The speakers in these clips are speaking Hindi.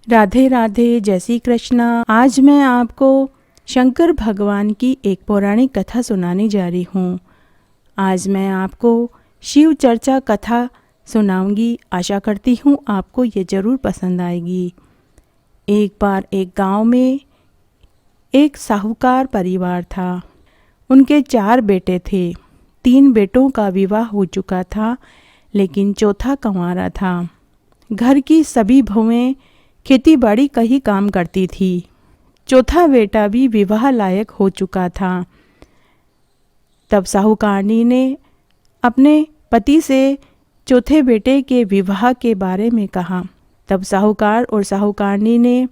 राधे राधे, जय श्री कृष्णा। आज मैं आपको शंकर भगवान की एक पौराणिक कथा सुनाने जा रही हूँ। आज मैं आपको शिव चर्चा कथा सुनाऊंगी। आशा करती हूँ आपको ये ज़रूर पसंद आएगी। एक बार एक गांव में एक साहूकार परिवार था। उनके 4 बेटे थे। 3 बेटों का विवाह हो चुका था, लेकिन चौथा कंवारा था। घर की सभी बहुएं खेती बाड़ी का ही काम करती थी। चौथा बेटा भी विवाह लायक हो चुका था। तब साहूकारनी ने अपने पति से चौथे बेटे के विवाह के बारे में कहा। तब साहूकार और साहूकारनी ने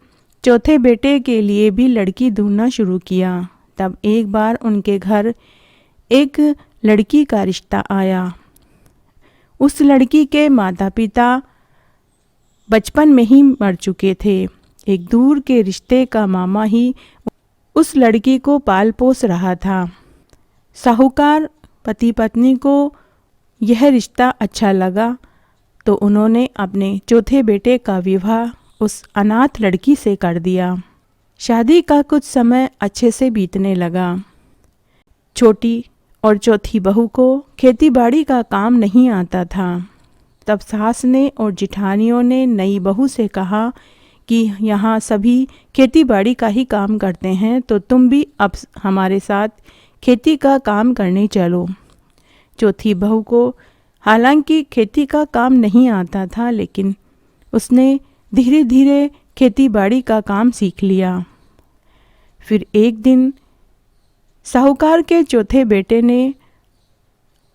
चौथे बेटे के लिए भी लड़की ढूंढना शुरू किया। तब एक बार उनके घर एक लड़की का रिश्ता आया। उस लड़की के माता पिता बचपन में ही मर चुके थे। एक दूर के रिश्ते का मामा ही उस लड़की को पाल पोस रहा था। साहूकार पति पत्नी को यह रिश्ता अच्छा लगा, तो उन्होंने अपने चौथे बेटे का विवाह उस अनाथ लड़की से कर दिया। शादी का कुछ समय अच्छे से बीतने लगा। छोटी और चौथी बहू को खेतीबाड़ी का काम नहीं आता था। तब सास ने और जिठानियों ने नई बहू से कहा कि यहाँ सभी खेतीबाड़ी का ही काम करते हैं, तो तुम भी अब हमारे साथ खेती का काम करने चलो। चौथी बहू को हालांकि खेती का काम नहीं आता था, लेकिन उसने धीरे धीरे खेतीबाड़ी का काम सीख लिया। फिर एक दिन साहूकार के चौथे बेटे ने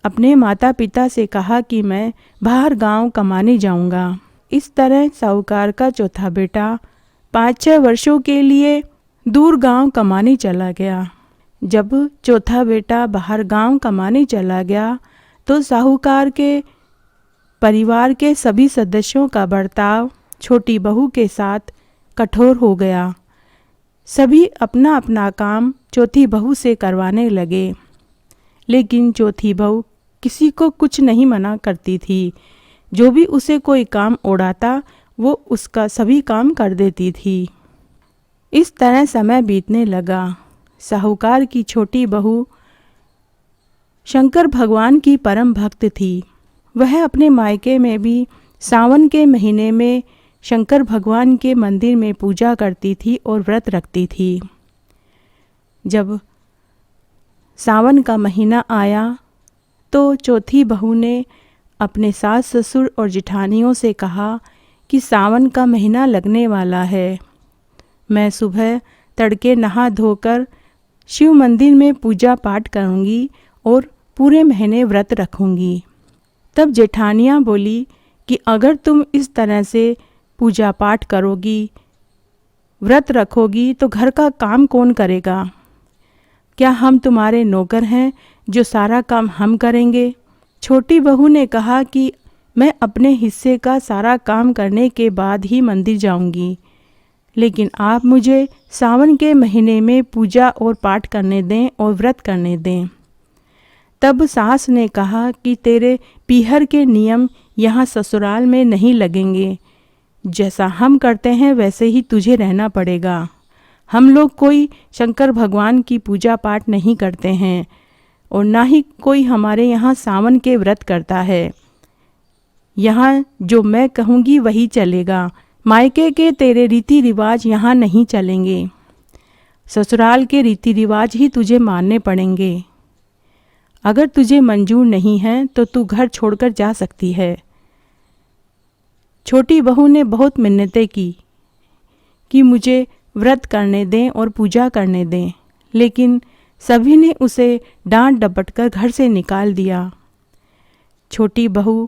अपने माता पिता से कहा कि मैं बाहर गांव कमाने जाऊंगा। इस तरह साहूकार का चौथा बेटा 5-6 वर्षों के लिए दूर गांव कमाने चला गया। जब चौथा बेटा बाहर गांव कमाने चला गया, तो साहूकार के परिवार के सभी सदस्यों का बर्ताव छोटी बहू के साथ कठोर हो गया। सभी अपना अपना काम चौथी बहू से करवाने लगे, लेकिन चौथी बहू किसी को कुछ नहीं मना करती थी। जो भी उसे कोई काम ओढ़ाता, वो उसका सभी काम कर देती थी। इस तरह समय बीतने लगा। साहूकार की छोटी बहू शंकर भगवान की परम भक्त थी। वह अपने मायके में भी सावन के महीने में शंकर भगवान के मंदिर में पूजा करती थी और व्रत रखती थी। जब सावन का महीना आया, तो चौथी बहू ने अपने सास ससुर और जिठानियों से कहा कि सावन का महीना लगने वाला है। मैं सुबह तड़के नहा धोकर शिव मंदिर में पूजा पाठ करूंगी और पूरे महीने व्रत रखूंगी। तब जेठानियाँ बोली कि अगर तुम इस तरह से पूजा पाठ करोगी, व्रत रखोगी, तो घर का काम कौन करेगा? क्या हम तुम्हारे नौकर हैं जो सारा काम हम करेंगे? छोटी बहू ने कहा कि मैं अपने हिस्से का सारा काम करने के बाद ही मंदिर जाऊंगी, लेकिन आप मुझे सावन के महीने में पूजा और पाठ करने दें और व्रत करने दें। तब सास ने कहा कि तेरे पीहर के नियम यहाँ ससुराल में नहीं लगेंगे। जैसा हम करते हैं वैसे ही तुझे रहना पड़ेगा। हम लोग कोई शंकर भगवान की पूजा पाठ नहीं करते हैं और ना ही कोई हमारे यहाँ सावन के व्रत करता है। यहाँ जो मैं कहूँगी वही चलेगा। मायके के तेरे रीति रिवाज यहाँ नहीं चलेंगे। ससुराल के रीति रिवाज ही तुझे मानने पड़ेंगे। अगर तुझे मंजूर नहीं है तो तू घर छोड़कर जा सकती है। छोटी बहू ने बहुत मिन्नतें की कि मुझे व्रत करने दें और पूजा करने दें, लेकिन सभी ने उसे डांट डपट कर घर से निकाल दिया। छोटी बहू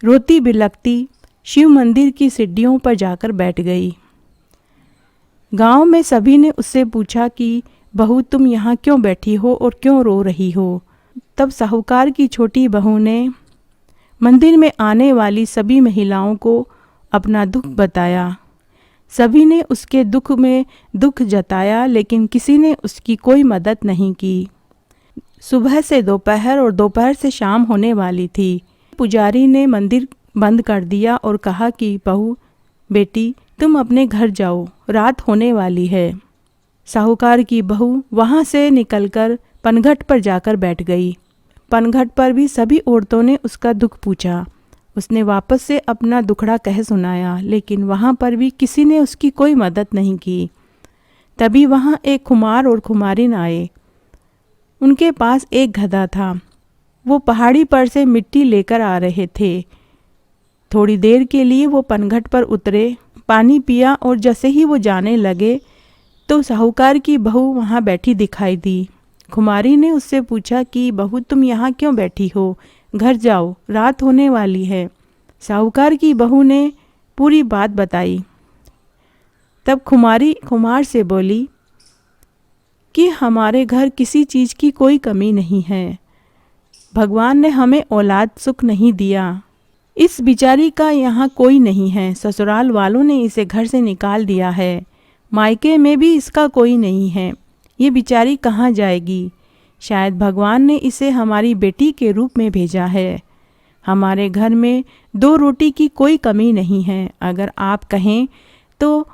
रोती बिलखती शिव मंदिर की सीढ़ियों पर जाकर बैठ गई। गांव में सभी ने उससे पूछा कि बहू तुम यहाँ क्यों बैठी हो और क्यों रो रही हो? तब साहूकार की छोटी बहू ने मंदिर में आने वाली सभी महिलाओं को अपना दुख बताया। सभी ने उसके दुख में दुख जताया, लेकिन किसी ने उसकी कोई मदद नहीं की। सुबह से दोपहर और दोपहर से शाम होने वाली थी। पुजारी ने मंदिर बंद कर दिया और कहा कि बहू बेटी तुम अपने घर जाओ, रात होने वाली है। साहूकार की बहू वहाँ से निकलकर पनघट पर जाकर बैठ गई। पनघट पर भी सभी औरतों ने उसका दुख पूछा। उसने वापस से अपना दुखड़ा कह सुनाया, लेकिन वहाँ पर भी किसी ने उसकी कोई मदद नहीं की। तभी वहाँ एक खुमार और खुमारिन आए। उनके पास एक गधा था। वो पहाड़ी पर से मिट्टी लेकर आ रहे थे। थोड़ी देर के लिए वो पनघट पर उतरे, पानी पिया और जैसे ही वो जाने लगे तो साहूकार की बहू वहाँ बैठी दिखाई दी। खुमारी ने उससे पूछा कि बहू तुम यहाँ क्यों बैठी हो, घर जाओ, रात होने वाली है। साहूकार की बहू ने पूरी बात बताई। तब खुमारी खुमार से बोली कि हमारे घर किसी चीज़ की कोई कमी नहीं है। भगवान ने हमें औलाद सुख नहीं दिया। इस बिचारी का यहाँ कोई नहीं है। ससुराल वालों ने इसे घर से निकाल दिया है। मायके में भी इसका कोई नहीं है। ये बिचारी कहाँ जाएगी? शायद भगवान ने इसे हमारी बेटी के रूप में भेजा है। हमारे घर में 2 रोटी की कोई कमी नहीं है। अगर आप कहें तो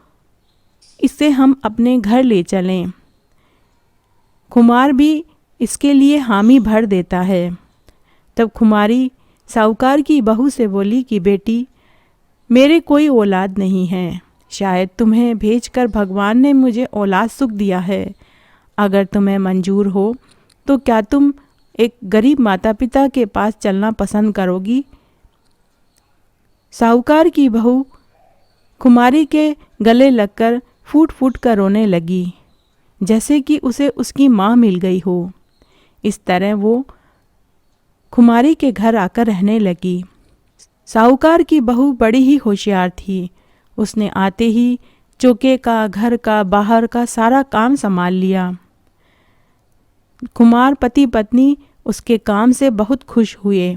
इसे हम अपने घर ले चलें। खुमार भी इसके लिए हामी भर देता है। तब खुमारी साहूकार की बहू से बोली कि बेटी, मेरे कोई औलाद नहीं है। शायद तुम्हें भेजकर भगवान ने मुझे औलाद सुख दिया है। अगर तुम्हें मंजूर हो तो क्या तुम एक गरीब माता पिता के पास चलना पसंद करोगी? साहूकार की बहू खुमारी के गले लगकर फूट फूट कर रोने लगी, जैसे कि उसे उसकी माँ मिल गई हो। इस तरह वो खुमारी के घर आकर रहने लगी। साहूकार की बहू बड़ी ही होशियार थी। उसने आते ही चौके का, घर का, बाहर का सारा काम संभाल लिया। खुमार पति पत्नी उसके काम से बहुत खुश हुए।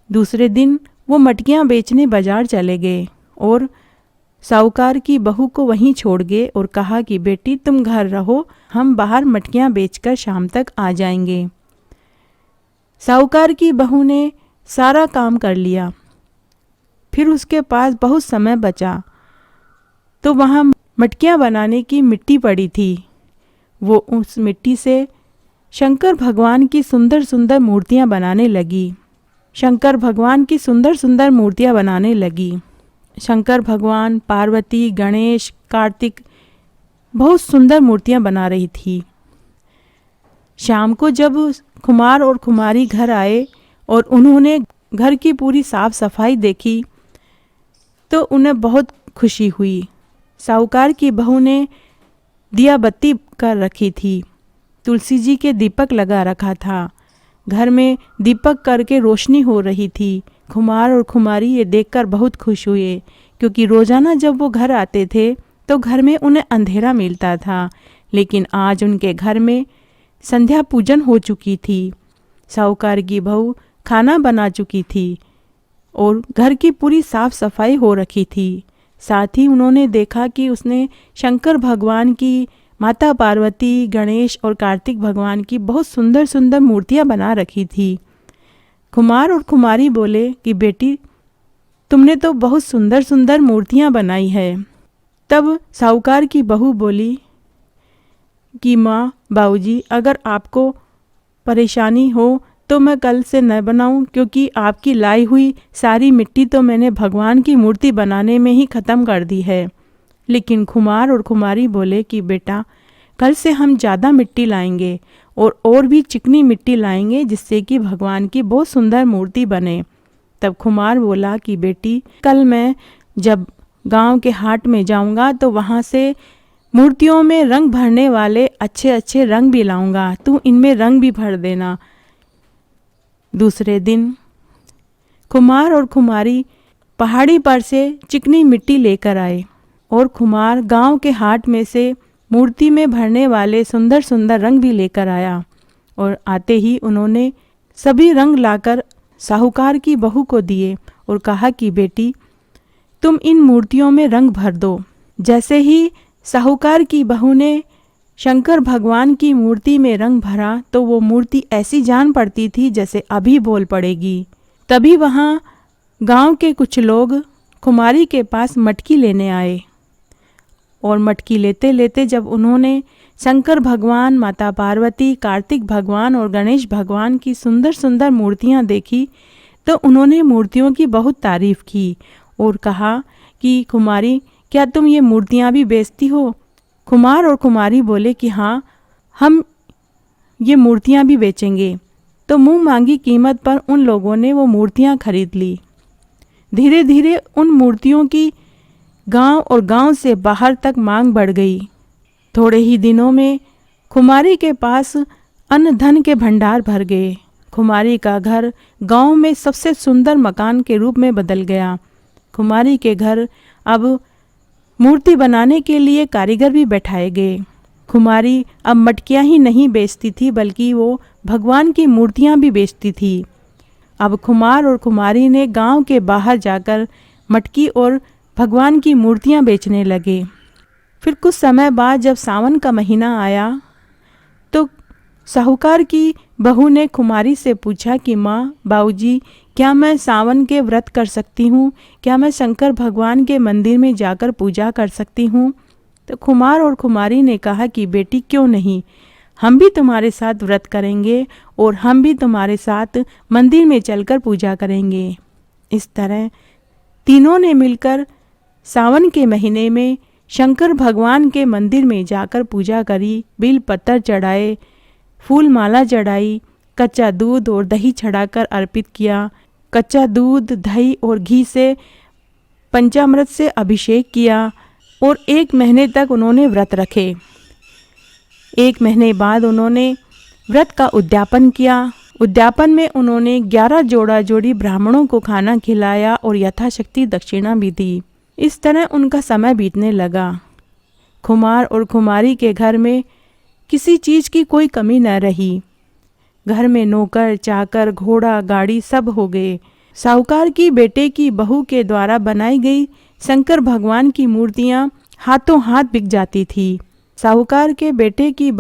दूसरे दिन वो मटकियाँ बेचने बाजार चले गए और साहूकार की बहू को वहीं छोड़ गए और कहा कि बेटी तुम घर रहो, हम बाहर मटकियाँ बेचकर शाम तक आ जाएंगे। साहूकार की बहू ने सारा काम कर लिया। फिर उसके पास बहुत समय बचा तो वहाँ मटकियाँ बनाने की मिट्टी पड़ी थी। वो उस मिट्टी से शंकर भगवान की सुंदर सुंदर मूर्तियाँ बनाने लगी। शंकर भगवान की सुंदर सुंदर मूर्तियाँ बनाने लगी। शंकर भगवान, पार्वती, गणेश, कार्तिक बहुत सुंदर मूर्तियाँ बना रही थी। शाम को जब खुमार और खुमारी घर आए और उन्होंने घर की पूरी साफ सफाई देखी तो उन्हें बहुत खुशी हुई। साहूकार की बहू ने दिया बत्ती कर रखी थी, तुलसी जी के दीपक लगा रखा था। घर में दीपक करके रोशनी हो रही थी। खुमार और खुमारी ये देखकर बहुत खुश हुए, क्योंकि रोज़ाना जब वो घर आते थे तो घर में उन्हें अंधेरा मिलता था, लेकिन आज उनके घर में संध्या पूजन हो चुकी थी। साहूकार की बहू खाना बना चुकी थी और घर की पूरी साफ सफाई हो रखी थी। साथ ही उन्होंने देखा कि उसने शंकर भगवान की, माता पार्वती, गणेश और कार्तिक भगवान की बहुत सुंदर सुंदर मूर्तियां बना रखी थी। खुमार और खुमारी बोले कि बेटी तुमने तो बहुत सुंदर सुंदर मूर्तियां बनाई है। तब साहूकार की बहू बोली कि माँ, बाबूजी, अगर आपको परेशानी हो तो मैं कल से न बनाऊं, क्योंकि आपकी लाई हुई सारी मिट्टी तो मैंने भगवान की मूर्ति बनाने में ही ख़त्म कर दी है। लेकिन खुमार और खुमारी बोले कि बेटा कल से हम ज़्यादा मिट्टी लाएंगे और भी चिकनी मिट्टी लाएंगे, जिससे कि भगवान की बहुत सुंदर मूर्ति बने। तब खुमार बोला कि बेटी कल मैं जब गांव के हाट में जाऊंगा तो वहां से मूर्तियों में रंग भरने वाले अच्छे अच्छे रंग भी लाऊंगा, तू इनमें रंग भी भर देना। दूसरे दिन खुमार और खुमारी पहाड़ी पर से चिकनी मिट्टी लेकर आए और खुमार गांव के हाट में से मूर्ति में भरने वाले सुंदर सुंदर रंग भी लेकर आया। और आते ही उन्होंने सभी रंग लाकर साहूकार की बहू को दिए और कहा कि बेटी तुम इन मूर्तियों में रंग भर दो। जैसे ही साहूकार की बहू ने शंकर भगवान की मूर्ति में रंग भरा तो वो मूर्ति ऐसी जान पड़ती थी जैसे अभी बोल पड़ेगी। तभी वहाँ गांव के कुछ लोग कुमारी के पास मटकी लेने आए। और मटकी लेते लेते जब उन्होंने शंकर भगवान, माता पार्वती, कार्तिक भगवान और गणेश भगवान की सुंदर सुंदर मूर्तियां देखी तो उन्होंने मूर्तियों की बहुत तारीफ की और कहा कि कुमारी, क्या तुम ये मूर्तियां भी बेचती हो? कुमार और कुमारी बोले कि हाँ, हम ये मूर्तियां भी बेचेंगे। तो मुंह मांगी कीमत पर उन लोगों ने वो मूर्तियां खरीद ली। धीरे धीरे उन मूर्तियों की गांव और गांव से बाहर तक मांग बढ़ गई। थोड़े ही दिनों में कुमारी के पास अन्न धन के भंडार भर गए। कुमारी का घर गांव में सबसे सुंदर मकान के रूप में बदल गया। कुमारी के घर अब मूर्ति बनाने के लिए कारीगर भी बैठाए गए। कुमारी अब मटकियां ही नहीं बेचती थी बल्कि वो भगवान की मूर्तियां भी बेचती थी। अब कुमार और कुमारी ने गांव के बाहर जाकर मटकी और भगवान की मूर्तियां बेचने लगे। फिर कुछ समय बाद जब सावन का महीना आया तो साहूकार की बहू ने कुमारी से पूछा कि माँ, बाबूजी, क्या मैं सावन के व्रत कर सकती हूँ? क्या मैं शंकर भगवान के मंदिर में जाकर पूजा कर सकती हूँ? तो कुमार और कुमारी ने कहा कि बेटी, क्यों नहीं, हम भी तुम्हारे साथ व्रत करेंगे और हम भी तुम्हारे साथ मंदिर में चलकर पूजा करेंगे। इस तरह तीनों ने मिलकर सावन के महीने में शंकर भगवान के मंदिर में जाकर पूजा करी, बिल पत्तर चढ़ाए, फूल माला चढ़ाई, कच्चा दूध और दही चढ़ाकर अर्पित किया। कच्चा दूध, दही और घी से पंचामृत से अभिषेक किया और 1 महीने तक उन्होंने व्रत रखे। 1 महीने बाद उन्होंने व्रत का उद्यापन किया। उद्यापन में उन्होंने 11 जोड़ा जोड़ी ब्राह्मणों को खाना खिलाया और यथाशक्ति दक्षिणा भी दी। इस तरह उनका समय बीतने लगा। कुमार और कुमारी के घर में किसी चीज़ की कोई कमी न रही। घर में नौकर, चाकर, घोड़ा, गाड़ी सब हो गए। साहूकार की बेटे की बहू के द्वारा बनाई गई शंकर भगवान की मूर्तियां हाथों हाथ बिक जाती थी। साहूकार के बेटे की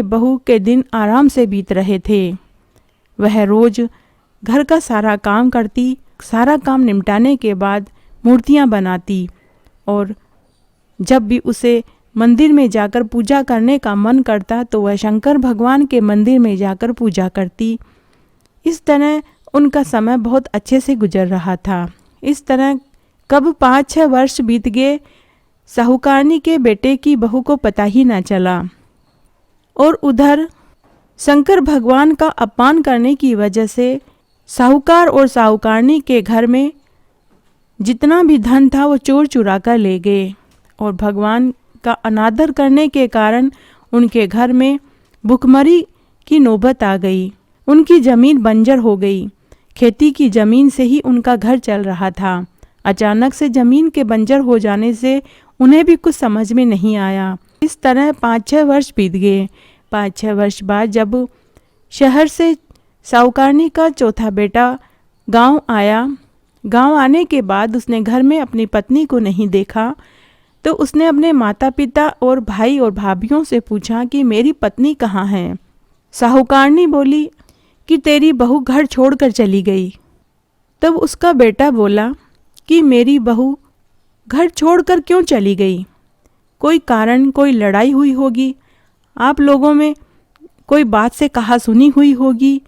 बहू के दिन आराम से बीत रहे थे। वह रोज घर का सारा काम करती, सारा काम निपटाने के बाद मूर्तियां बनाती और जब भी उसे मंदिर में जाकर पूजा करने का मन करता तो वह शंकर भगवान के मंदिर में जाकर पूजा करती। इस तरह उनका समय बहुत अच्छे से गुजर रहा था। इस तरह कब 5-6 वर्ष बीत गए, साहूकारनी के बेटे की बहू को पता ही न चला। और उधर शंकर भगवान का अपमान करने की वजह से साहूकार और साहूकारनी के घर में जितना भी धन था वो चोर चुरा कर ले गए और भगवान का अनादर करने के कारण उनके घर में भुखमरी की नौबत आ गई। उनकी ज़मीन बंजर हो गई। खेती की ज़मीन से ही उनका घर चल रहा था। अचानक से ज़मीन के बंजर हो जाने से उन्हें भी कुछ समझ में नहीं आया। इस तरह 5-6 वर्ष बीत गए। 5-6 वर्ष बाद जब शहर से साहूकारनी का चौथा बेटा गांव आया, गांव आने के बाद उसने घर में अपनी पत्नी को नहीं देखा तो उसने अपने माता पिता और भाई और भाभीियों से पूछा कि मेरी पत्नी कहाँ है। साहूकारनी बोली कि तेरी बहू घर छोड़कर चली गई। तब उसका बेटा बोला कि मेरी बहू घर छोड़कर क्यों चली गई? कोई कारण, कोई लड़ाई हुई होगी, आप लोगों में कोई बात से कहा सुनी हुई होगी,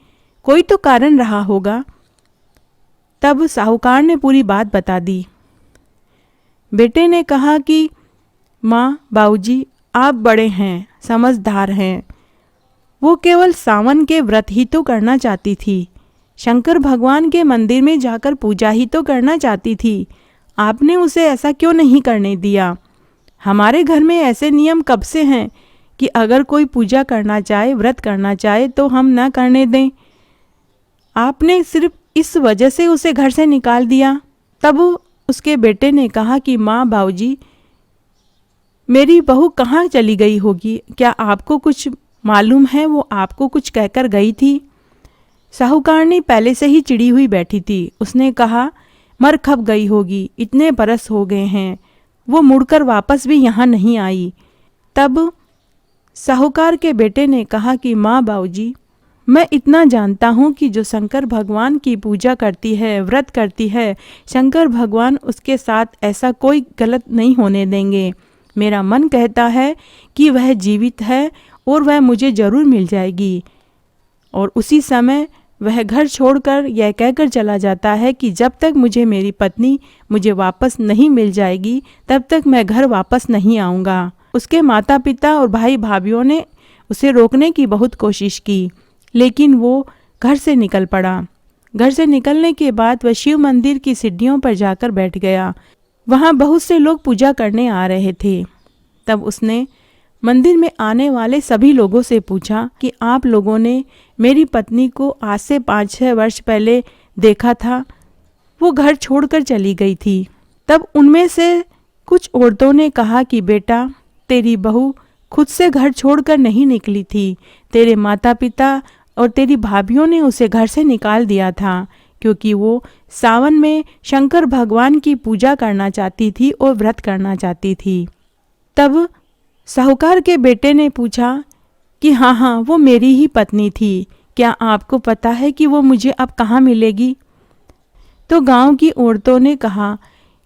कोई तो कारण रहा होगा। तब साहूकार ने पूरी बात बता दी। बेटे ने कहा कि माँ, बाबूजी, आप बड़े हैं, समझदार हैं। वो केवल सावन के व्रत ही तो करना चाहती थी, शंकर भगवान के मंदिर में जाकर पूजा ही तो करना चाहती थी। आपने उसे ऐसा क्यों नहीं करने दिया? हमारे घर में ऐसे नियम कब से हैं कि अगर कोई पूजा करना चाहे, व्रत करना चाहे तो हम ना करने दें। आपने सिर्फ इस वजह से उसे घर से निकाल दिया। तब उसके बेटे ने कहा कि माँ, बाबूजी, मेरी बहू कहाँ चली गई होगी? क्या आपको कुछ मालूम है? वो आपको कुछ कहकर गई थी? साहूकारनी पहले से ही चिड़ी हुई बैठी थी। उसने कहा, मर खप गई होगी, इतने बरस हो गए हैं, वो मुड़कर वापस भी यहाँ नहीं आई। तब साहूकार के बेटे ने कहा कि माँ, बाबूजी, मैं इतना जानता हूँ कि जो शंकर भगवान की पूजा करती है, व्रत करती है, शंकर भगवान उसके साथ ऐसा कोई गलत नहीं होने देंगे। मेरा मन कहता है कि वह जीवित है और वह मुझे ज़रूर मिल जाएगी। और उसी समय वह घर छोड़कर यह कहकर चला जाता है कि जब तक मुझे मेरी पत्नी मुझे वापस नहीं मिल जाएगी तब तक मैं घर वापस नहीं आऊँगा। उसके माता पिता और भाई भाभीियों ने उसे रोकने की बहुत कोशिश की, लेकिन वो घर से निकल पड़ा। घर से निकलने के बाद वह शिव मंदिर की सीढ़ियों पर जाकर बैठ गया। वहाँ बहुत से लोग पूजा करने आ रहे थे। तब उसने मंदिर में आने वाले सभी लोगों से पूछा कि आप लोगों ने मेरी पत्नी को आज से 5-6 वर्ष पहले देखा था, वो घर छोड़कर चली गई थी। तब उनमें से कुछ औरतों ने कहा कि बेटा, तेरी बहू खुद से घर छोड़कर नहीं निकली थी, तेरे माता पिता और तेरी भाभीियों ने उसे घर से निकाल दिया था, क्योंकि वो सावन में शंकर भगवान की पूजा करना चाहती थी और व्रत करना चाहती थी। तब साहूकार के बेटे ने पूछा कि हाँ, वो मेरी ही पत्नी थी, क्या आपको पता है कि वो मुझे अब कहाँ मिलेगी? तो गांव की औरतों ने कहा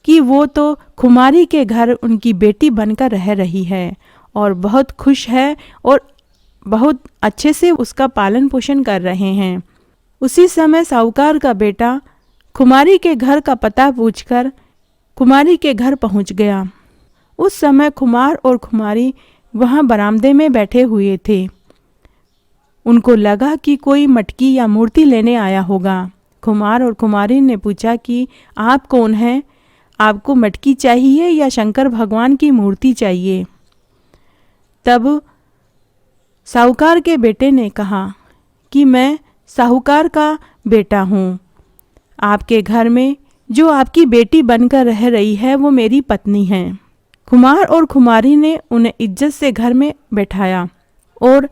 कि वो तो खुमारी के घर उनकी बेटी बनकर रह रही है और बहुत खुश है और बहुत अच्छे से उसका पालन पोषण कर रहे हैं। उसी समय साहूकार का बेटा खुमारी के घर का पता पूछकर खुमारी के घर पहुंच गया। उस समय खुमार और खुमारी वहां बरामदे में बैठे हुए थे। उनको लगा कि कोई मटकी या मूर्ति लेने आया होगा। खुमार और खुमारी ने पूछा कि आप कौन हैं? आपको मटकी चाहिए या शंकर भगवान की मूर्ति चाहिए? तब साहूकार के बेटे ने कहा कि मैं साहूकार का बेटा हूँ। आपके घर में जो आपकी बेटी बनकर रह रही है वो मेरी पत्नी है। खुमार और खुमारी ने उन्हें इज्जत से घर में बैठाया और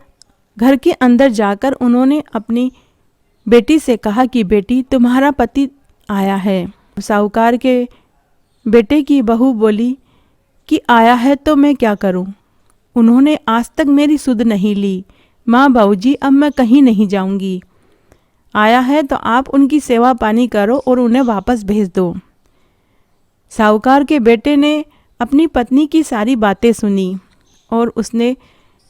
घर के अंदर जाकर उन्होंने अपनी बेटी से कहा कि बेटी, तुम्हारा पति आया है। साहूकार के बेटे की बहू बोली कि आया है तो मैं क्या करूं? उन्होंने आज तक मेरी सुध नहीं ली। माँ बाबूजी, अब मैं कहीं नहीं जाऊंगी। आया है तो आप उनकी सेवा पानी करो और उन्हें वापस भेज दो। साहूकार के बेटे ने अपनी पत्नी की सारी बातें सुनी और उसने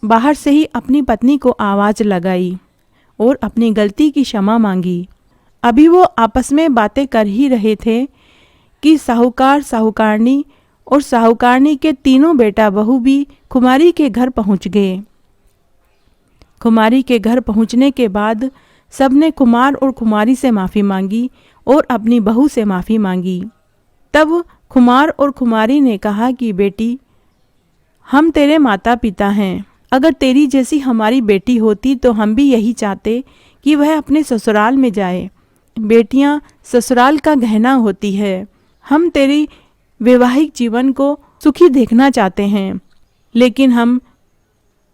बाहर से ही अपनी पत्नी को आवाज़ लगाई और अपनी गलती की क्षमा मांगी। अभी वो आपस में बातें कर ही रहे थे कि साहूकार, साहूकारनी और साहूकारनी के तीनों बेटा बहू भी खुमारी के घर पहुंच गए। खुमारी के घर पहुंचने के बाद सबने खुमार और खुमारी से माफ़ी मांगी और अपनी बहू से माफ़ी मांगी। तब खुमार और खुमारी ने कहा कि बेटी, हम तेरे माता पिता हैं। अगर तेरी जैसी हमारी बेटी होती तो हम भी यही चाहते कि वह अपने ससुराल में जाए। बेटियां ससुराल का गहना होती है। हम तेरी वैवाहिक जीवन को सुखी देखना चाहते हैं, लेकिन हम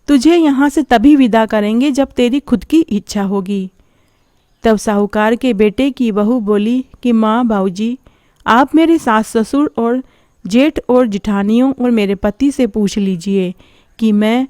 तुझे यहाँ से तभी विदा करेंगे जब तेरी खुद की इच्छा होगी। तब साहूकार के बेटे की बहू बोली कि माँ बाबूजी, आप मेरे सास ससुर और जेठ और जिठानियों और मेरे पति से पूछ लीजिए कि मैं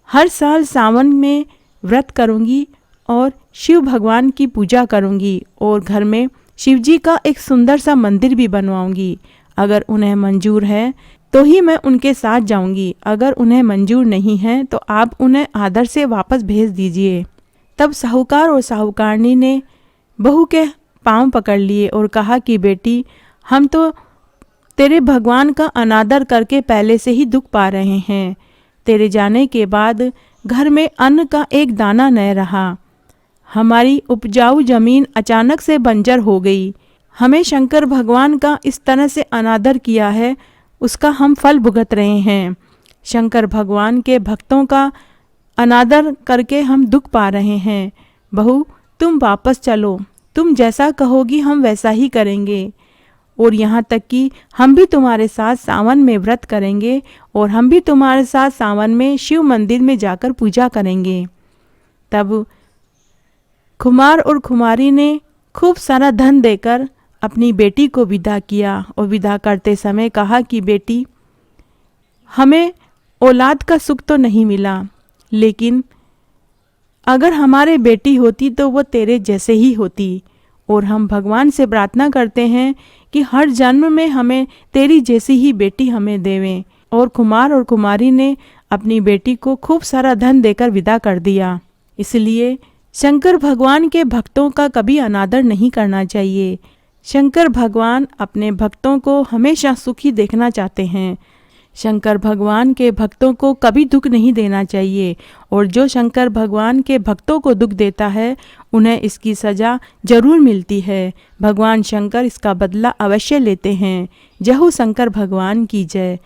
हर साल सावन में व्रत करूंगी और शिव भगवान की पूजा करूंगी और घर में शिवजी का एक सुंदर सा मंदिर भी बनवाऊंगी। अगर उन्हें मंजूर है तो ही मैं उनके साथ जाऊंगी, अगर उन्हें मंजूर नहीं है तो आप उन्हें आदर से वापस भेज दीजिए। तब साहूकार और साहूकारनी ने बहू के पांव पकड़ लिए और कहा कि बेटी, हम तो तेरे भगवान का अनादर करके पहले से ही दुख पा रहे हैं। तेरे जाने के बाद घर में अन्न का एक दाना न रहा। हमारी उपजाऊ जमीन अचानक से बंजर हो गई। हमें शंकर भगवान का इस तरह से अनादर किया है, उसका हम फल भुगत रहे हैं। शंकर भगवान के भक्तों का अनादर करके हम दुख पा रहे हैं। बहू, तुम वापस चलो, तुम जैसा कहोगी हम वैसा ही करेंगे और यहाँ तक कि हम भी तुम्हारे साथ सावन में व्रत करेंगे और हम भी तुम्हारे साथ सावन में शिव मंदिर में जाकर पूजा करेंगे। तब खुमार और खुमारी ने खूब सारा धन देकर अपनी बेटी को विदा किया और विदा करते समय कहा कि बेटी, हमें औलाद का सुख तो नहीं मिला, लेकिन अगर हमारे बेटी होती तो वो तेरे जैसे ही होती। और हम भगवान से प्रार्थना करते हैं कि हर जन्म में हमें तेरी जैसी ही बेटी हमें देवें। और कुमार और कुमारी ने अपनी बेटी को खूब सारा धन देकर विदा कर दिया। इसलिए शंकर भगवान के भक्तों का कभी अनादर नहीं करना चाहिए। शंकर भगवान अपने भक्तों को हमेशा सुखी देखना चाहते हैं। शंकर भगवान के भक्तों को कभी दुख नहीं देना चाहिए। और जो शंकर भगवान के भक्तों को दुख देता है उन्हें इसकी सज़ा जरूर मिलती है। भगवान शंकर इसका बदला अवश्य लेते हैं। जय हो शंकर भगवान की जय।